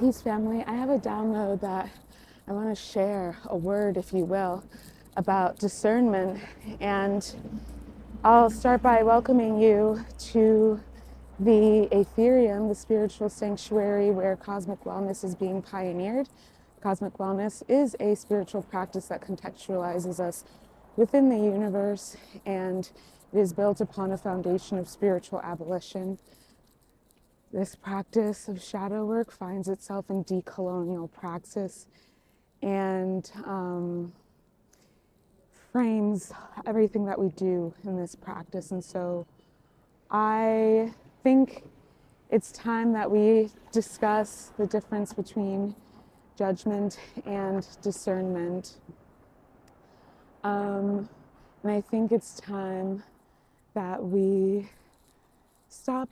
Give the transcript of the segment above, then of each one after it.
Peace family, I have a download that I want to share, a word, if you will, about discernment. And I'll start by welcoming you to the Aetherium, the spiritual sanctuary where cosmic wellness is being pioneered. Cosmic wellness is a spiritual practice that contextualizes us within the universe, and it is built upon a foundation of spiritual abolition. This practice of shadow work finds itself in decolonial praxis and frames everything that we do in this practice. And so I think it's time that we discuss the difference between judgment and discernment. And I think it's time that we stop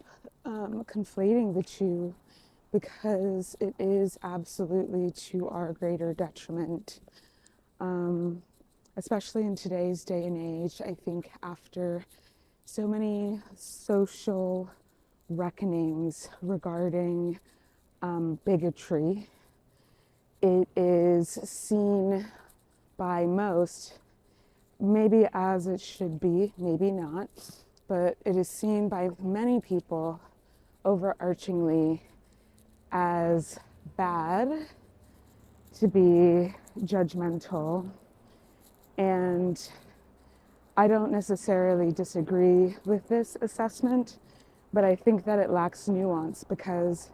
conflating the two, because it is absolutely to our greater detriment. Especially in today's day and age, I think after so many social reckonings regarding bigotry, it is seen by most, maybe as it should be, maybe not, but it is seen by many people overarchingly as bad to be judgmental. And I don't necessarily disagree with this assessment, but I think that it lacks nuance, because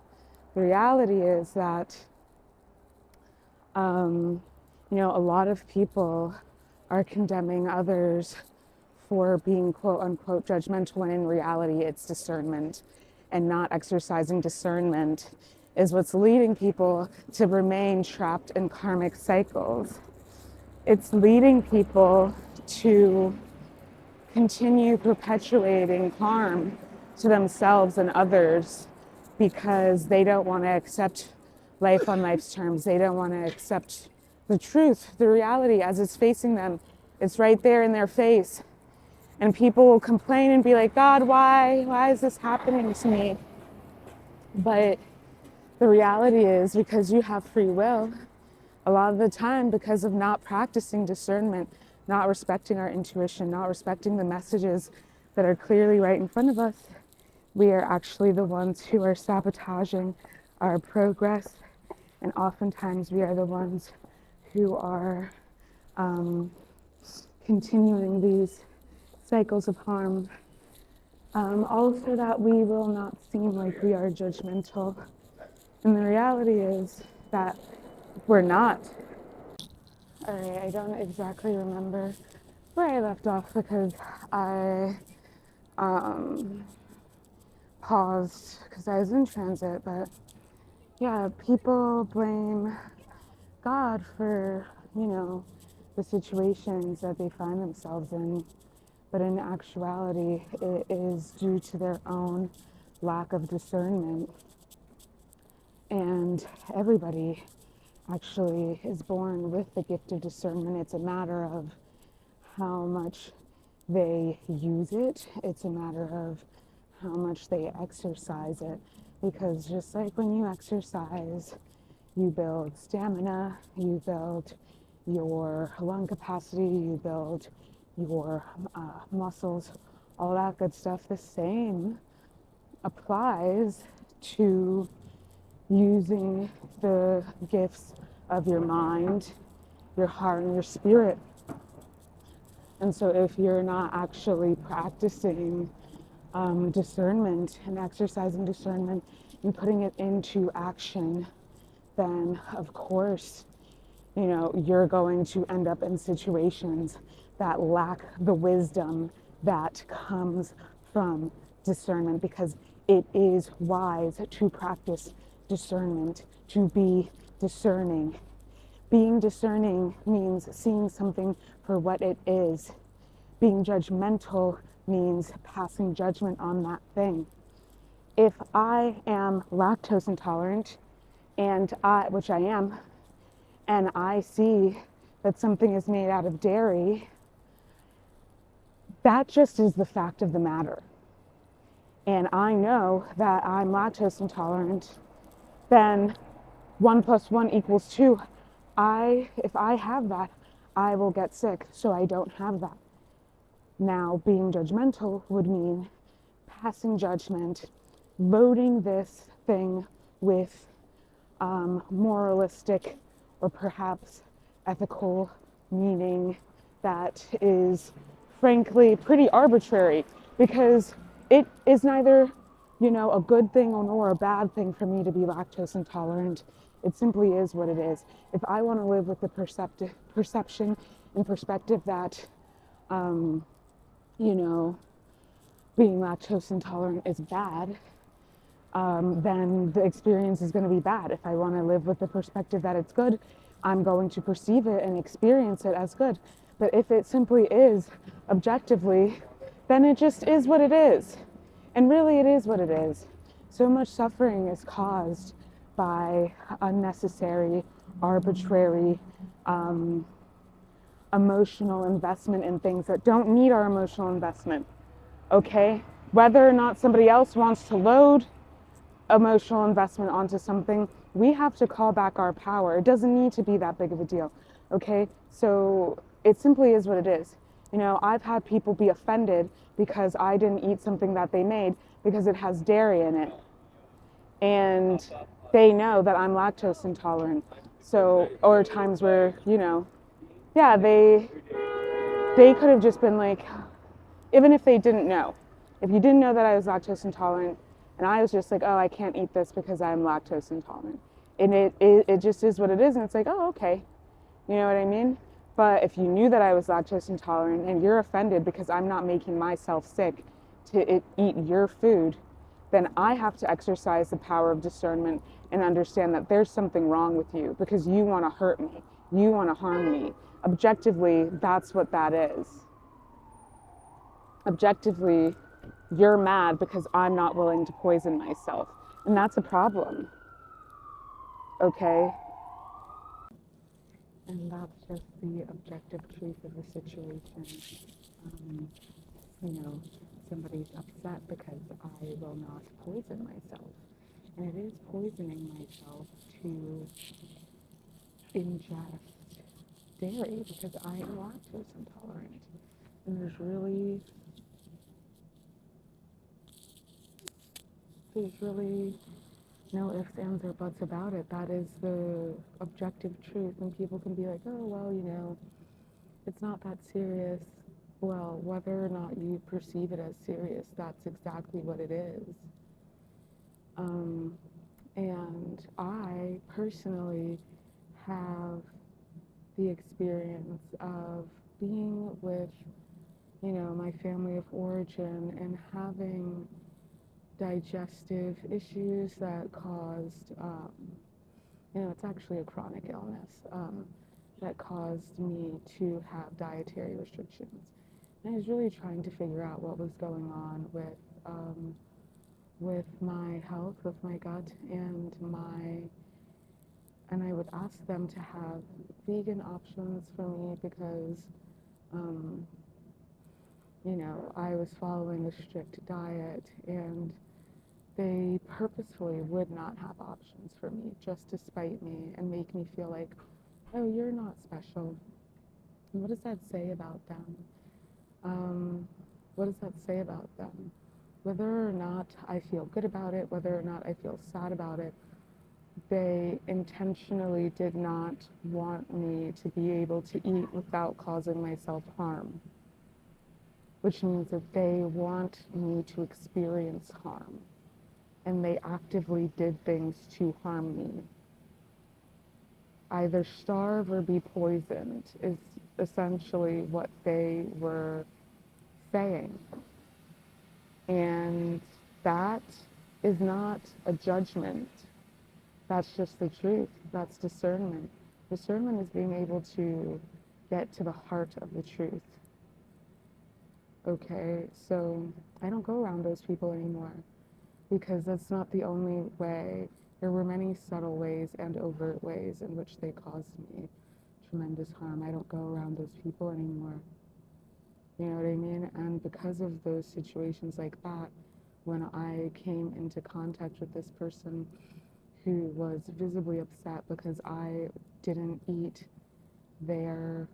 the reality is that a lot of people are condemning others for being quote unquote judgmental, when in reality it's discernment. And not exercising discernment is what's leading people to remain trapped in karmic cycles. It's leading people to continue perpetuating harm to themselves and others, because they don't want to accept life on life's terms. They don't want to accept the truth, the reality as it's facing them. It's right there in their face. And people will complain and be like, God, why is this happening to me? But the reality is, because you have free will, a lot of the time, because of not practicing discernment, not respecting our intuition, not respecting the messages that are clearly right in front of us, we are actually the ones who are sabotaging our progress. And oftentimes we are the ones who are continuing these cycles of harm, also that we will not seem like we are judgmental. And the reality is that we're not. All right, I don't exactly remember where I left off, because I paused because I was in transit. But yeah, people blame God for, the situations that they find themselves in. But in actuality, it is due to their own lack of discernment. And everybody actually is born with the gift of discernment. It's a matter of how much they use it. It's a matter of how much they exercise it. Because just like when you exercise, you build stamina, you build your lung capacity, you build your muscles, all that good stuff. The same applies to using the gifts of your mind, your heart, and your spirit. And so if you're not actually practicing discernment and exercising discernment and putting it into action, then of course, you're going to end up in situations that lack the wisdom that comes from discernment, because it is wise to practice discernment, to be discerning. Being discerning means seeing something for what it is. Being judgmental means passing judgment on that thing. If I am lactose intolerant, which I am, and I see that something is made out of dairy, that just is the fact of the matter. And I know that I'm lactose intolerant, then 1 + 1 = 2. If I have that, I will get sick, so I don't have that. Now, being judgmental would mean passing judgment, loading this thing with moralistic or perhaps ethical meaning that is frankly pretty arbitrary, because it is neither, a good thing nor a bad thing for me to be lactose intolerant. It simply is what it is. If I want to live with the perception and perspective that, being lactose intolerant is bad, then the experience is going to be bad. If I want to live with the perspective that it's good, I'm going to perceive it and experience it as good. But if it simply is objectively, then it just is what it is. And really it is what it is. So much suffering is caused by unnecessary, arbitrary, emotional investment in things that don't need our emotional investment. Okay? Whether or not somebody else wants to load emotional investment onto something, we have to call back our power. It doesn't need to be that big of a deal. Okay? So it simply is what it is. I've had people be offended because I didn't eat something that they made because it has dairy in it. And they know that I'm lactose intolerant. So, or times where, yeah, they could have just been like, even if they didn't know, if you didn't know that I was lactose intolerant, and I was just like, oh, I can't eat this because I'm lactose intolerant. And it just is what it is. And it's like, oh, okay. You know what I mean? But if you knew that I was lactose intolerant and you're offended because I'm not making myself sick to eat your food, then I have to exercise the power of discernment and understand that there's something wrong with you because you want to hurt me. You want to harm me. Objectively, that's what that is. Objectively, you're mad because I'm not willing to poison myself. And that's a problem. Okay? And that's just the objective truth of the situation. Somebody's upset because I will not poison myself. And it is poisoning myself to ingest dairy because I am lactose intolerant. And there's really no ifs, ands, or buts about it. That is the objective truth. And people can be like, oh, well, it's not that serious. Well, whether or not you perceive it as serious, that's exactly what it is. And I personally have the experience of being with, my family of origin and having digestive issues that caused, it's actually a chronic illness, that caused me to have dietary restrictions. And I was really trying to figure out what was going on with my health, with my gut, and I would ask them to have vegan options for me because, I was following a strict diet, and they purposefully would not have options for me just to spite me and make me feel like, oh, you're not special. And what does that say about them? What does that say about them? Whether or not I feel good about it, whether or not I feel sad about it, they intentionally did not want me to be able to eat without causing myself harm, which means that they want me to experience harm, and they actively did things to harm me. Either starve or be poisoned is essentially what they were saying. And that is not a judgment. That's just the truth. That's discernment. Discernment is being able to get to the heart of the truth. Okay, so I don't go around those people anymore because that's not the only way. There were many subtle ways and overt ways in which they caused me tremendous harm. I don't go around those people anymore. You know what I mean? And because of those situations like that, when I came into contact with this person who was visibly upset because I didn't eat their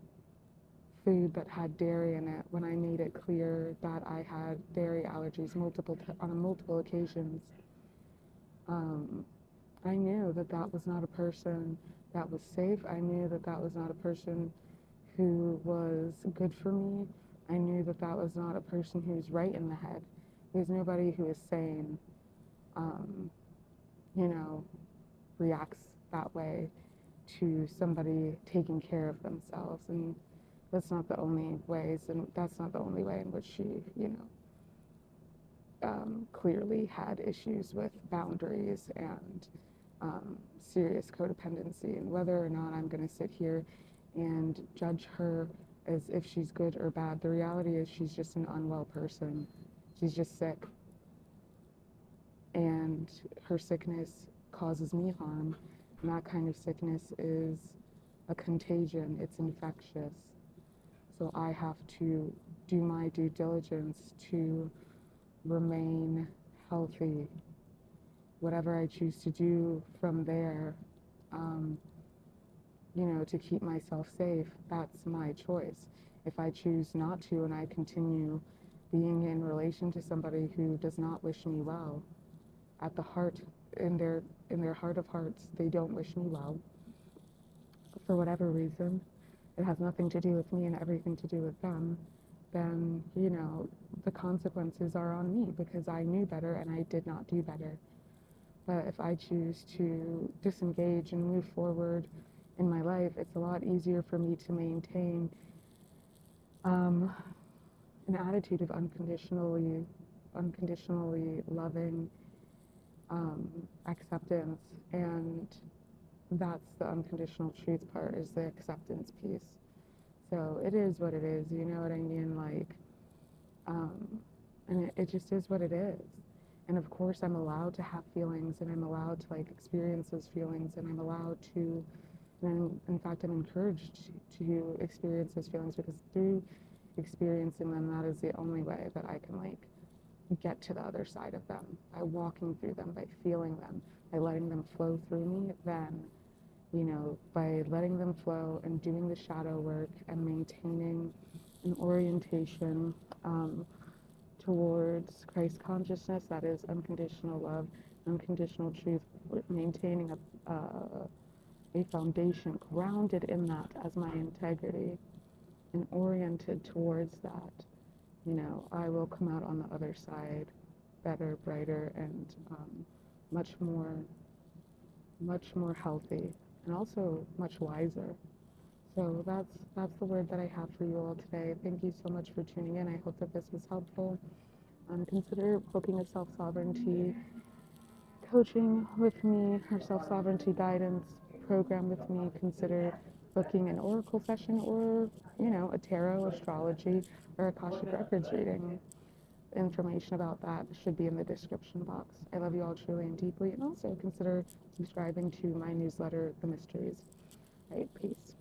food that had dairy in it when I made it clear that I had dairy allergies on multiple occasions. I knew that that was not a person that was safe. I knew that that was not a person who was good for me. I knew that that was not a person who was right in the head. There's nobody who is sane, you know, reacts that way to somebody taking care of themselves. And that's not the only ways, and that's not the only way in which she, you know, clearly had issues with boundaries and serious codependency. And whether or not I'm going to sit here and judge her as if she's good or bad, the reality is she's just an unwell person. She's just sick. And her sickness causes me harm. And that kind of sickness is a contagion. It's infectious. So I have to do my due diligence to remain healthy. Whatever I choose to do from there, you know, to keep myself safe, that's my choice. If I choose not to and I continue being in relation to somebody who does not wish me well, at the heart, in their heart of hearts, they don't wish me well, for whatever reason, it has nothing to do with me and everything to do with them, then, you know, the consequences are on me because I knew better and I did not do better. But if I choose to disengage and move forward in my life, it's a lot easier for me to maintain an attitude of unconditionally loving acceptance. And that's the unconditional truth part, is the acceptance piece. So it is what it is, you know what I mean? Like, and it just is what it is. And of course I'm allowed to have feelings, and I'm allowed to like experience those feelings, and I'm allowed to, and in fact I'm encouraged to experience those feelings, because through experiencing them, that is the only way that I can like get to the other side of them, by walking through them, by feeling them, by letting them flow through me. Then, you know, by letting them flow and doing the shadow work and maintaining an orientation towards Christ consciousness, that is unconditional love, unconditional truth, maintaining a foundation grounded in that as my integrity and oriented towards that, you know, I will come out on the other side better, brighter, and much more healthy, and also much wiser. So that's the word that I have for you all today. Thank you so much for tuning in. I hope that this was helpful. Consider booking a self-sovereignty coaching with me, or self-sovereignty guidance program with me. Consider booking an oracle session, or, you know, a tarot, astrology, or Akashic Records reading. Information about that should be in the description box. I love you all truly and deeply, and also consider subscribing to my newsletter, The Mysteries. All right, peace.